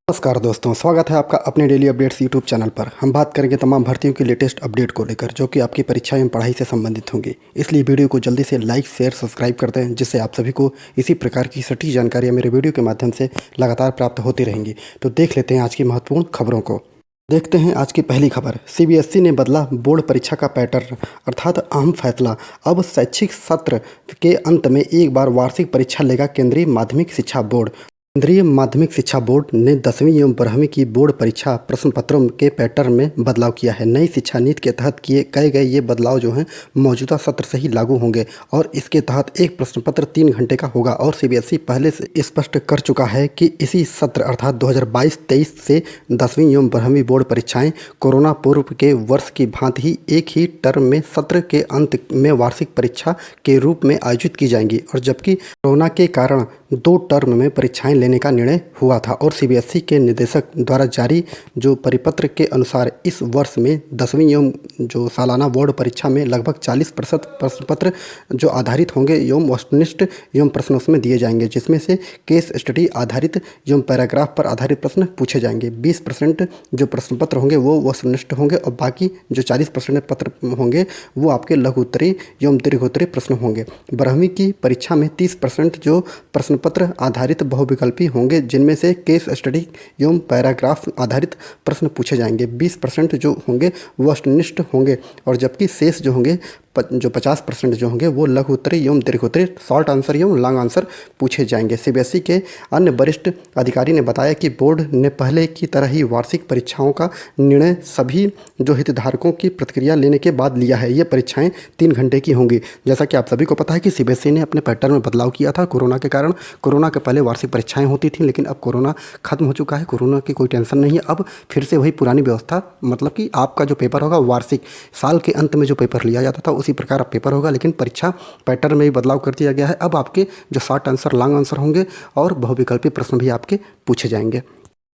नमस्कार दोस्तों, स्वागत है आपका अपने डेली अपडेट्स यूट्यूब चैनल पर। हम बात करेंगे तमाम भर्तियों की लेटेस्ट अपडेट को लेकर, जो कि आपकी परीक्षा एवं पढ़ाई से संबंधित होंगी। इसलिए वीडियो को जल्दी से लाइक, शेयर, सब्सक्राइब कर दें, जिससे आप सभी को इसी प्रकार की सटीक जानकारियाँ मेरे वीडियो के माध्यम से लगातार प्राप्त होती रहेंगी। तो देख लेते हैं आज की महत्वपूर्ण खबरों को। देखते हैं आज की पहली खबर। सीबीएसई ने बदला बोर्ड परीक्षा का पैटर्न, अर्थात अहम फैसला। अब शैक्षिक सत्र के अंत में एक बार वार्षिक परीक्षा लेगा केंद्रीय माध्यमिक शिक्षा बोर्ड। केंद्रीय माध्यमिक शिक्षा बोर्ड ने 10वीं एवं 12वीं की बोर्ड परीक्षा प्रश्न पत्रों के पैटर्न में बदलाव किया है। नई शिक्षा नीति के तहत कए गए ये बदलाव जो हैं मौजूदा सत्र से ही लागू होंगे और इसके तहत एक प्रश्न पत्र 3 घंटे का होगा। और सीबीएसई पहले से स्पष्ट कर चुका है कि इसी सत्र अर्थात 2022-23 से 10वीं एवं 12वीं बोर्ड परीक्षाएं कोरोना पूर्व के वर्ष की भांति ही एक ही टर्म में सत्र के अंत में वार्षिक परीक्षा के रूप में आयोजित की जाएंगी। और जबकि कोरोना के कारण 2 टर्म में परीक्षाएं लेने का निर्णय हुआ था और सीबीएसई के निदेशक द्वारा जारी जो परिपत्र के अनुसार इस वर्ष में 10वीं एवं जो सालाना बोर्ड परीक्षा में लगभग 40% प्रश्न पत्र जो आधारित होंगे एवं वस्तुनिष्ठ एवं प्रश्न उसमें दिए जाएंगे, जिसमें से केस स्टडी आधारित एवं पैराग्राफ पर आधारित प्रश्न पूछे जाएंगे। 20% जो प्रश्न पत्र होंगे वो वस्तुनिष्ठ होंगे और बाकी जो 40% पत्र होंगे वो आपके लघु उत्तरीय एवं दीर्घोत्तरीय प्रश्न होंगे। 12वीं की परीक्षा में 30% जो प्रश्न पत्र आधारित बहुविकल्पी होंगे, जिनमें से केस स्टडी एवं पैराग्राफ आधारित प्रश्न पूछे जाएंगे। 20% जो होंगे वस्तुनिष्ठ होंगे और जबकि शेष जो होंगे जो 50% जो होंगे वो लघु उत्तरीय एवं दीर्घोत्तरीय शॉर्ट आंसर एवं लॉन्ग आंसर पूछे जाएंगे। सीबीएसई के अन्य वरिष्ठ अधिकारी ने बताया कि बोर्ड ने पहले की तरह ही वार्षिक परीक्षाओं का निर्णय सभी जो हितधारकों की प्रतिक्रिया लेने के बाद लिया है। ये परीक्षाएं 3 घंटे की होंगी। जैसा कि आप सभी को पता है कि सीबीएसई ने अपने पैटर्न में बदलाव किया था कोरोना के कारण। कोरोना के पहले वार्षिक परीक्षाएं होती थी, लेकिन अब कोरोना खत्म हो चुका है, कोरोना की कोई टेंशन नहीं है। अब फिर से वही पुरानी व्यवस्था, मतलब कि आपका जो पेपर होगा वार्षिक साल के अंत में जो पेपर लिया जाता था उसी प्रकार अब पेपर होगा, लेकिन परीक्षा पैटर्न में भी बदलाव कर दिया गया है। अब आपके जो शॉर्ट आंसर, लॉन्ग आंसर होंगे और बहुविकल्पी प्रश्न भी आपके पूछे जाएंगे।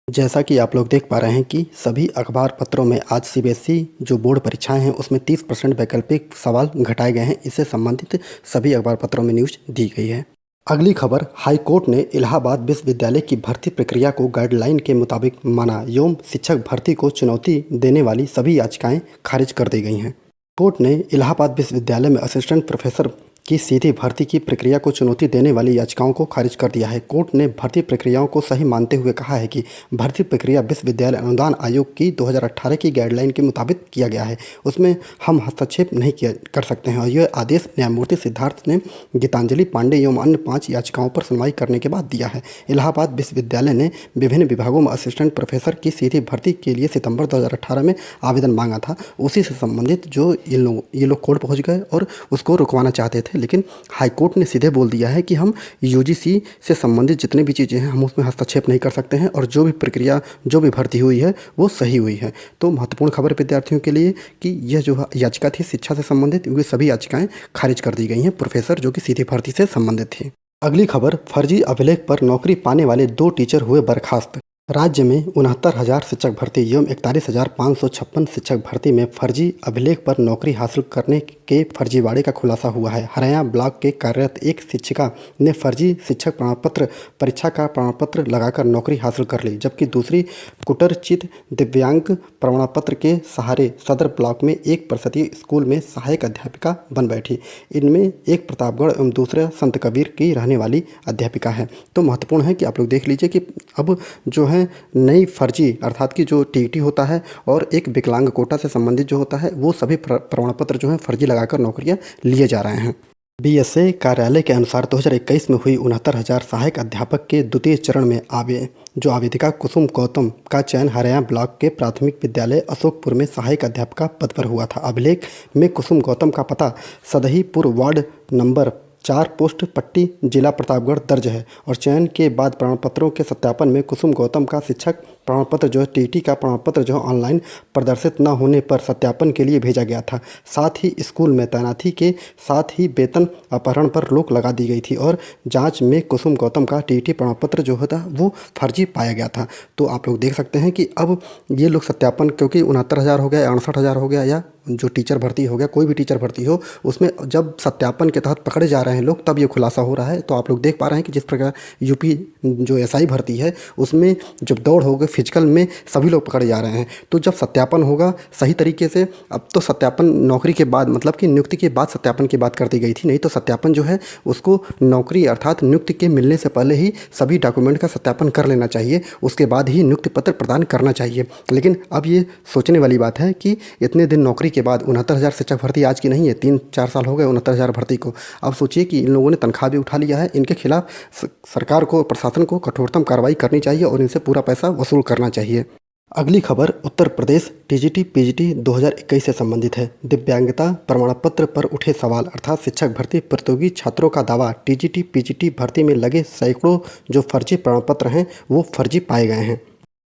जैसा कि आप लोग देख पा रहे हैं कि सभी अखबार पत्रों में आज सीबीएसई जो बोर्ड परीक्षाएं हैं उसमें 30% वैकल्पिक सवाल घटाए गए हैं। इससे संबंधित सभी अखबार पत्रों में न्यूज दी गई है। अगली खबर, हाईकोर्ट ने इलाहाबाद विश्वविद्यालय की भर्ती प्रक्रिया को गाइडलाइन के मुताबिक माना एवं शिक्षक भर्ती को चुनौती देने वाली सभी याचिकाएं खारिज कर दी गई हैं। कोर्ट ने इलाहाबाद विश्वविद्यालय में असिस्टेंट प्रोफेसर की सीधी भर्ती की प्रक्रिया को चुनौती देने वाली याचिकाओं को खारिज कर दिया है। कोर्ट ने भर्ती प्रक्रियाओं को सही मानते हुए कहा है कि भर्ती प्रक्रिया विश्वविद्यालय अनुदान आयोग की 2018 की गाइडलाइन के मुताबिक किया गया है, उसमें हम हस्तक्षेप नहीं कर सकते हैं। और यह आदेश न्यायमूर्ति सिद्धार्थ ने गीतांजलि पांडे एवं अन्य 5 याचिकाओं पर सुनवाई करने के बाद दिया है। इलाहाबाद विश्वविद्यालय ने विभिन्न विभागों में असिस्टेंट प्रोफेसर की सीधी भर्ती के लिए सितंबर 2018 में आवेदन मांगा था। उसी से संबंधित जो ये लोग कोर्ट पहुँच गए और उसको रुकवाना चाहते थे, लेकिन हाईकोर्ट ने सीधे बोल दिया है कि हम यूजीसी से संबंधित जितनी भी चीज़ें हैं हम उसमें हस्तक्षेप नहीं कर सकते हैं और जो भी प्रक्रिया, जो भी भर्ती हुई है वो सही हुई है। तो महत्वपूर्ण खबर विद्यार्थियों के लिए कि यह जो याचिका थी शिक्षा से संबंधित, ये सभी याचिकाएं खारिज कर दी गई हैं, प्रोफेसर जो कि सीधी भर्ती से संबंधित थी। अगली खबर, फर्जी अभिलेख पर नौकरी पाने वाले 2 टीचर हुए बर्खास्त। राज्य में 69,000 शिक्षक भर्ती एवं 41,556 शिक्षक भर्ती में फर्जी अभिलेख पर नौकरी हासिल करने के फर्जीवाड़े का खुलासा हुआ है। हरैया ब्लॉक के कार्यरत एक शिक्षिका ने फर्जी शिक्षक प्रमाणपत्र परीक्षा का प्रमाणपत्र लगाकर नौकरी हासिल कर ली, जबकि दूसरी कुटरचित दिव्यांग प्रमाणपत्र के सहारे सदर ब्लॉक में एक परिषदीय स्कूल में सहायक अध्यापिका बन बैठी। इनमें एक प्रतापगढ़ एवं दूसरा संत कबीर की रहने वाली अध्यापिका है। तो महत्वपूर्ण है कि आप लोग देख लीजिए कि अब जो है नई फर्जी अर्थात कि जो टीईटी होता है और एक विकलांग कोटा से संबंधित जो होता है वो सभी प्रमाण पत्र जो है फर्जी लगाकर नौकरियां लिए जा रहे हैं। बीएसए कार्यालय के अनुसार 2021 में हुई 69,000 सहायक अध्यापक के द्वितीय चरण में आवेदिका कुसुम गौतम का चयन हरैया ब्लॉक के प्राथमिक विद्यालय अशोकपुर में सहायक अध्यापिका पद पर हुआ था। अभिलेख में कुसुम गौतम का पता सदहीपुर वार्ड नंबर 4 पोस्ट पट्टी जिला प्रतापगढ़ दर्ज है और चयन के बाद प्रमाणपत्रों के सत्यापन में कुसुम गौतम का शिक्षक प्रमाणपत्र जो है टीटी का प्रमाणपत्र जो ऑनलाइन प्रदर्शित न होने पर सत्यापन के लिए भेजा गया था। साथ ही स्कूल में तैनाती के साथ ही वेतन अपहरण पर रोक लगा दी गई थी और जांच में कुसुम गौतम का टीटी प्रमाणपत्र जो होता वो फर्जी पाया गया था। तो आप लोग देख सकते हैं कि अब ये लोग सत्यापन, क्योंकि 69,000 हो गया, 68,000 हो गया या जो टीचर भर्ती हो गया, कोई भी टीचर भर्ती हो, उसमें जब सत्यापन के तहत पकड़े जा रहे हैं लोग, तब ये खुलासा हो रहा है। तो आप लोग देख पा रहे हैं कि जिस प्रकार यूपी जो एसआई भर्ती है उसमें जब दौड़ होगी फिजिकल में सभी लोग पकड़े जा रहे हैं। तो जब सत्यापन होगा सही तरीके से, अब तो सत्यापन नौकरी के बाद मतलब कि नियुक्ति के बाद सत्यापन की बात कर दी गई थी, नहीं तो सत्यापन जो है उसको नौकरी अर्थात नियुक्ति के मिलने से पहले ही सभी डॉक्यूमेंट का सत्यापन कर लेना चाहिए, उसके बाद ही नियुक्ति पत्र प्रदान करना चाहिए। लेकिन अब ये सोचने वाली बात है कि इतने दिन नौकरी के बाद 69,000 शिक्षक भर्ती आज की नहीं है, 3-4 साल हो गए 69,000 भर्ती को। अब सोचिए कि इन लोगों ने तनख्वाह भी उठा लिया है, इनके खिलाफ सरकार को, प्रशासन को कठोरतम कार्रवाई करनी चाहिए और इनसे पूरा पैसा वसूल करना चाहिए। अगली खबर उत्तर प्रदेश टीजीटी पीजीटी 2021 से संबंधित है। दिव्यांगता प्रमाण पत्र पर उठे सवाल अर्थात शिक्षक भर्ती प्रतियोगी छात्रों का दावा, टीजीटी पीजीटी भर्ती में लगे सैकड़ों जो फर्जी प्रमाण पत्र हैं वो फर्जी पाए गए हैं।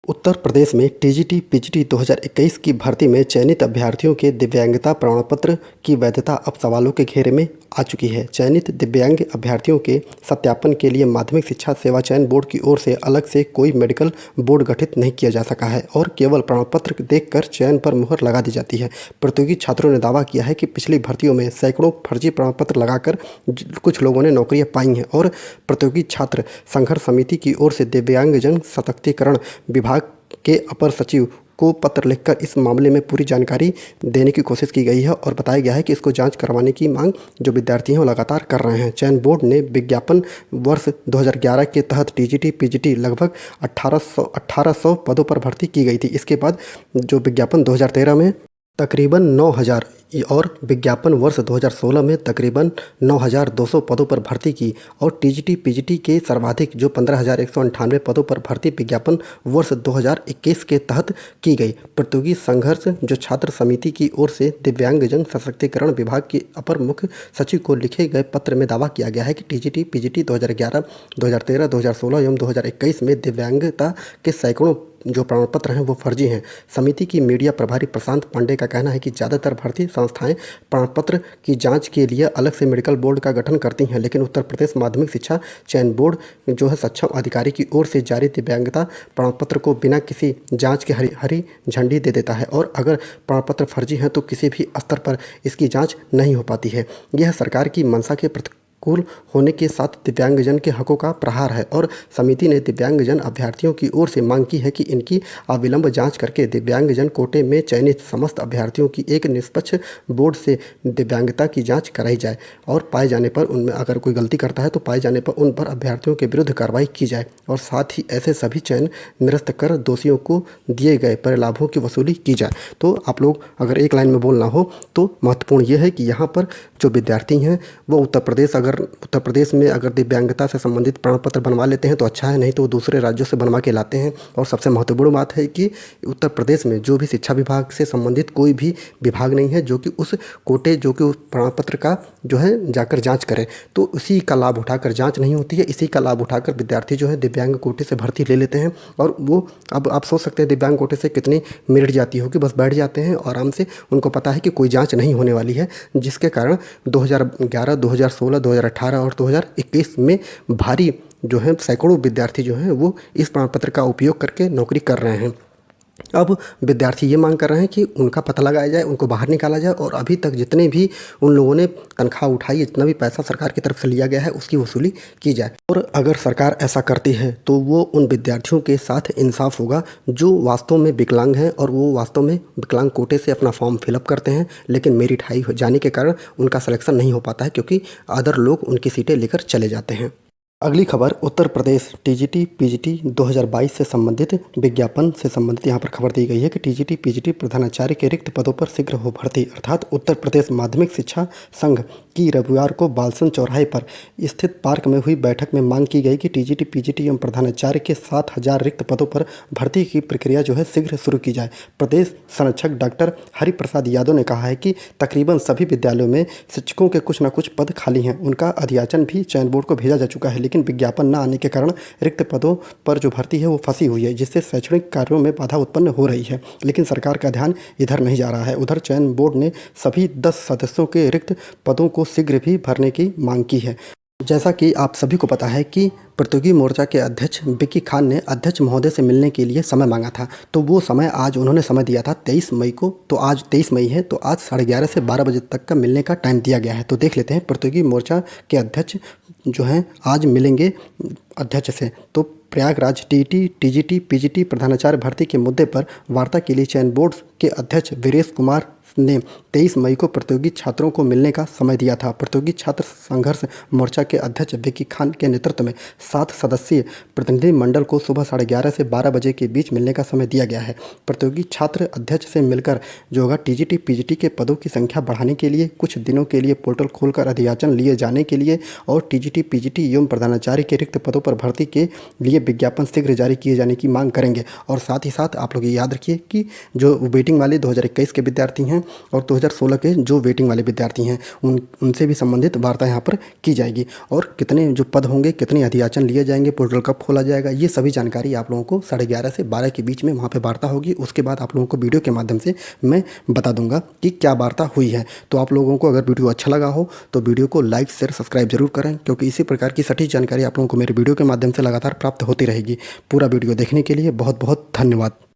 उत्तर प्रदेश में टीजीटी पीजीटी 2021 की भर्ती में चयनित अभ्यर्थियों के दिव्यांगता प्रमाण पत्र की वैधता अब सवालों के घेरे में आ चुकी है। चयनित दिव्यांग अभ्यर्थियों के सत्यापन के लिए माध्यमिक शिक्षा सेवा चयन बोर्ड की ओर से अलग से कोई मेडिकल बोर्ड गठित नहीं किया जा सका है और केवल प्रमाण पत्र देखकर चयन पर मुहर लगा दी जाती है। प्रतियोगी छात्रों ने दावा किया है कि पिछली भर्तियों में सैकड़ों फर्जी प्रमाण पत्र लगाकर कुछ लोगों ने नौकरियां पाई हैं और प्रतियोगी छात्र संघर्ष समिति की ओर से दिव्यांगजन सशक्तिकरण विभाग के अपर सचिव को पत्र लिखकर इस मामले में पूरी जानकारी देने की कोशिश की गई है और बताया गया है कि इसको जांच करवाने की मांग जो विद्यार्थी हैं वो लगातार कर रहे हैं। चयन बोर्ड ने विज्ञापन वर्ष 2011 के तहत टीजीटी पीजीटी लगभग 1800 पदों पर भर्ती की गई थी। इसके बाद जो विज्ञापन 2013 में तकरीबन 9,000 और विज्ञापन वर्ष 2016 में तकरीबन 9,200 पदों पर भर्ती की और टीजीटी पीजीटी के सर्वाधिक जो 15,198 पदों पर भर्ती विज्ञापन वर्ष 2021 के तहत की गई। प्रतियोगी संघर्ष जो छात्र समिति की ओर से दिव्यांगजन सशक्तिकरण विभाग के अपर मुख्य सचिव को लिखे गए पत्र में दावा किया गया है कि टीजीटी पीजीटी 2011, 2013, 2016 एवं 2021 में दिव्यांगता के सैकड़ों जो प्रमाण पत्र हैं वो फर्जी हैं। समिति की मीडिया प्रभारी प्रशांत पांडे का कहना है कि ज़्यादातर भर्ती संस्थाएं प्रमाण पत्र की जांच के लिए अलग से मेडिकल बोर्ड का गठन करती हैं, लेकिन उत्तर प्रदेश माध्यमिक शिक्षा चयन बोर्ड जो है सक्षम अधिकारी की ओर से जारी दिव्यांगता प्रमाण पत्र को बिना किसी जांच के हरी झंडी दे देता है और अगर प्रमाण पत्र फर्जी हैं तो किसी भी स्तर पर इसकी जाँच नहीं हो पाती है। यह सरकार की मंशा के कूल होने के साथ दिव्यांगजन के हकों का प्रहार है और समिति ने दिव्यांगजन अभ्यर्थियों की ओर से मांग की है कि इनकी अविलंब जांच करके दिव्यांगजन कोटे में चयनित समस्त अभ्यर्थियों की एक निष्पक्ष बोर्ड से दिव्यांगता की जांच कराई जाए और पाए जाने पर उनमें अगर कोई गलती करता है तो पाए जाने पर उन पर अभ्यर्थियों के विरुद्ध कार्रवाई की जाए और साथ ही ऐसे सभी चयन निरस्त कर दोषियों को दिए गए परिलाभों की वसूली की जाए। तो आप लोग अगर एक लाइन में बोलना हो तो महत्वपूर्ण ये है कि यहाँ पर जो विद्यार्थी हैं वो उत्तर प्रदेश में अगर दिव्यांगता से संबंधित प्रमाण पत्र बनवा लेते हैं तो अच्छा है, नहीं तो वो दूसरे राज्यों से बनवा के लाते हैं। और सबसे महत्वपूर्ण बात है कि उत्तर प्रदेश में जो भी शिक्षा विभाग से संबंधित कोई भी विभाग नहीं है जो कि उस कोटे जो कि उस प्रमाण पत्र का जो है जाकर जांच करे, तो उसी का लाभ उठाकर जांच नहीं होती है, इसी का लाभ उठाकर विद्यार्थी जो है दिव्यांग कोटे से भर्ती ले लेते हैं और वो अब आप सोच सकते हैं दिव्यांग कोटे से कितनी मेरिट जाती होगी, बस बैठ जाते हैं और आराम से उनको पता है कि कोई जाँच नहीं होने वाली है, जिसके कारण 2011, 2016, 2018 और 2021 में भारी जो है सैकड़ों विद्यार्थी जो हैं वो इस प्रमाण पत्र का उपयोग करके नौकरी कर रहे हैं। अब विद्यार्थी ये मांग कर रहे हैं कि उनका पता लगाया जाए, उनको बाहर निकाला जाए और अभी तक जितने भी उन लोगों ने तनख्वाह उठाई, जितना भी पैसा सरकार की तरफ से लिया गया है उसकी वसूली की जाए। और अगर सरकार ऐसा करती है तो वो उन विद्यार्थियों के साथ इंसाफ होगा जो वास्तव में विकलांग हैं और वो वास्तव में विकलांग कोटे से अपना फॉर्म फिलअप करते हैं, लेकिन मेरिट हाई हो जाने के कारण उनका सिलेक्शन नहीं हो पाता है क्योंकि अदर लोग उनकी सीटें लेकर चले जाते हैं। अगली खबर उत्तर प्रदेश टीजीटी पीजीटी 2022 से संबंधित विज्ञापन से संबंधित यहाँ पर खबर दी गई है कि टीजीटी पीजीटी प्रधानाचार्य के रिक्त पदों पर शीघ्र हो भर्ती अर्थात उत्तर प्रदेश माध्यमिक शिक्षा संघ की रविवार को बालसन चौराहे पर स्थित पार्क में हुई बैठक में मांग की गई कि टीजीटी पीजीटी एवं प्रधानाचार्य के 7,000 रिक्त पदों पर भर्ती की प्रक्रिया जो है शीघ्र शुरू की जाए। प्रदेश संरक्षक डॉक्टर हरिप्रसाद यादव ने कहा है कि तकरीबन सभी विद्यालयों में शिक्षकों के कुछ न कुछ पद खाली हैं, उनका अधियाचन भी चयन बोर्ड को भेजा जा चुका है, लेकिन विज्ञापन न आने के कारण रिक्त पदों पर जो भर्ती है वो फंसी हुई है, जिससे शैक्षणिक कार्यों में बाधा उत्पन्न हो रही है। लेकिन सरकार का ध्यान इधर नहीं जा रहा है। उधर चयन बोर्ड ने सभी 10 सदस्यों के रिक्त पदों को शीघ्र भी भरने की मांग की है। जैसा कि आप सभी को पता है कि प्रतियोगी मोर्चा के अध्यक्ष विक्की खान ने अध्यक्ष महोदय से मिलने के लिए समय मांगा था, तो वो समय आज उन्होंने समय दिया था 23 मई को। तो आज 23 मई है, तो आज 11:30 से 12 बजे तक का मिलने का टाइम दिया गया है। तो देख लेते हैं प्रतियोगी मोर्चा के अध्यक्ष जो हैं आज मिलेंगे अध्यक्ष से। तो प्रयागराज टीईटी, टीजीटी, पीजीटी प्रधानाचार्य भर्ती के मुद्दे पर वार्ता के लिए चयन बोर्ड के अध्यक्ष वीरेश कुमार ने 23 मई को प्रतियोगी छात्रों को मिलने का समय दिया था। प्रतियोगी छात्र संघर्ष मोर्चा के अध्यक्ष विक्की खान के नेतृत्व में 7 सदस्यीय प्रतिनिधि मंडल को सुबह 11:30 से 12 बजे के बीच मिलने का समय दिया गया है। प्रतियोगी छात्र अध्यक्ष से मिलकर जो होगा टीजीटी, पीजीटी के पदों की संख्या बढ़ाने के लिए, कुछ दिनों के लिए पोर्टल खोलकर अधियाचन लिए जाने के लिए और टीजीटी, पीजीटी एवं प्रधानाचार्य के रिक्त पदों पर भर्ती के लिए विज्ञापन शीघ्र जारी किए जाने की मांग करेंगे। और साथ ही साथ आप लोग ये याद रखिए कि जो वेटिंग वाले 2021 के विद्यार्थी हैं और 2016 के जो वेटिंग वाले विद्यार्थी हैं उनसे भी संबंधित वार्ता यहाँ पर की जाएगी। और कितने जो पद होंगे, कितने अधियाचन लिए जाएंगे, पोर्टल कब खोला जाएगा, ये सभी जानकारी आप लोगों को 11:30 से 12 के बीच में वहाँ पे वार्ता होगी। उसके बाद आप लोगों को वीडियो के माध्यम से मैं बता दूंगा कि क्या वार्ता हुई है। तो आप लोगों को अगर वीडियो अच्छा लगा हो तो वीडियो को लाइक, शेयर, सब्सक्राइब जरूर करें, क्योंकि इसी प्रकार की सटीक जानकारी आप लोगों को मेरे वीडियो के माध्यम से लगातार प्राप्त होती रहेगी। पूरा वीडियो देखने के लिए बहुत बहुत धन्यवाद।